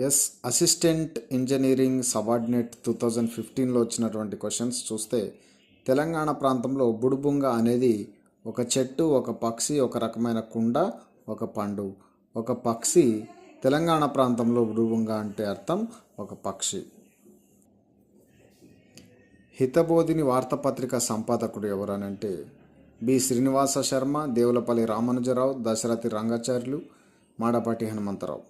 Yes, assistant engineering subordinate 2015లో వచ్చినటువంటి questions చూస్తే తెలంగాణ ప్రాంతంలో బుడుబుంగ అనేది ఒక చెట్టు, ఒక పక్షి, ఒక రకమైన కుండ, ఒక పండు. ఒక పక్షి. తెలంగాణ ప్రాంతంలో బుడుబుంగ అంటే అర్థం ఒక పక్షి. హితబోధిని వార్తాపత్రిక సంపాదకుడు ఎవరనంటే బి శ్రీనివాస శర్మ, దేవులపల్లి రామానుజరావు, దశరథి రంగాచార్యులు, మాడపాటి హనుమంతరావు.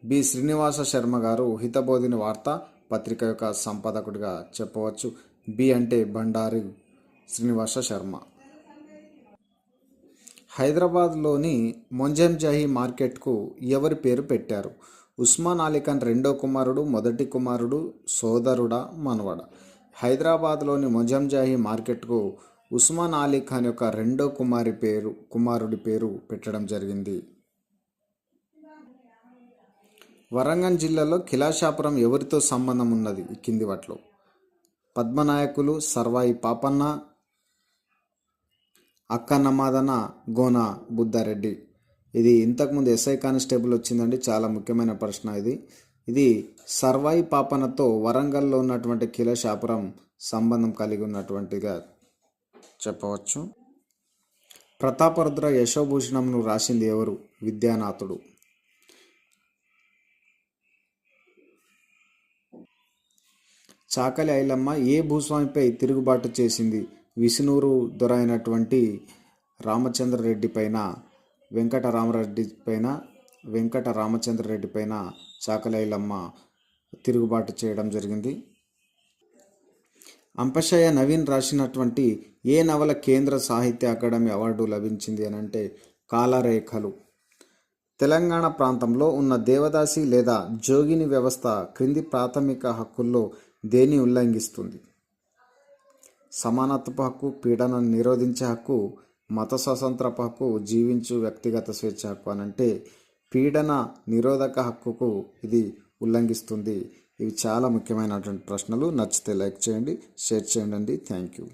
బి శ్రీనివాస శర్మ గారు హితబోధిని వార్తా పత్రిక యొక్క సంపాదకుడిగా చెప్పవచ్చు. బి అంటే బండారి శ్రీనివాస శర్మ. హైదరాబాద్లోని మొంజంజాహి మార్కెట్కు ఎవరి పేరు పెట్టారు? ఉస్మాన్ అలీ ఖాన్ రెండో కుమారుడు, మొదటి కుమారుడు, సోదరుడా, మనవడ? హైదరాబాద్లోని మొంజంజాహి మార్కెట్కు ఉస్మాన్ అలీ ఖాన్ యొక్క రెండో కుమారుడి పేరు పెట్టడం జరిగింది. వరంగల్ జిల్లాలో కిలాషాపురం ఎవరితో సంబంధం ఉన్నది? ఈ కింది వాటిలో పద్మనాయకులు, సర్వాయి పాపన్న, అక్కన్నమాదన, గోన బుద్ధారెడ్డి. ఇది ఇంతకుముందు ఎస్ఐ కానిస్టేబుల్ వచ్చిందండి, చాలా ముఖ్యమైన ప్రశ్న ఇది సర్వాయి పాపన్నతో వరంగల్లో ఉన్నటువంటి కిలాషాపురం సంబంధం కలిగి ఉన్నటువంటిగా చెప్పవచ్చు. ప్రతాపరుద్ర యశోభూషణంను రాసింది ఎవరు? విద్యానాథుడు. చాకలి ఐలమ్మ ఏ భూస్వామిపై తిరుగుబాటు చేసింది? విసునూరు దొర అయినటువంటి రామచంద్రరెడ్డి పైన, వెంకట రామచంద్రరెడ్డి పైన చాకలి ఐలమ్మ తిరుగుబాటు చేయడం జరిగింది. అంపశయ్య నవీన్ రాసినటువంటి ఏ నవల కేంద్ర సాహిత్య అకాడమీ అవార్డు లభించింది అని అంటే కాలరేఖలు. తెలంగాణ ప్రాంతంలో ఉన్న దేవదాసి లేదా జోగిని వ్యవస్థ క్రింది ప్రాథమిక హక్కుల్లో దేన్ని ఉల్లంఘిస్తుంది? సమానత్వపు హక్కు, పీడనను నిరోధించే హక్కు, మత స్వాతంత్రపు హక్కు, జీవించు వ్యక్తిగత స్వేచ్ఛ హక్కు అని అంటే పీడన నిరోధక హక్కుకు ఇది ఉల్లంఘిస్తుంది. ఇవి చాలా ముఖ్యమైనటువంటి ప్రశ్నలు. నచ్చితే లైక్ చేయండి, షేర్ చేయండి. Thank you.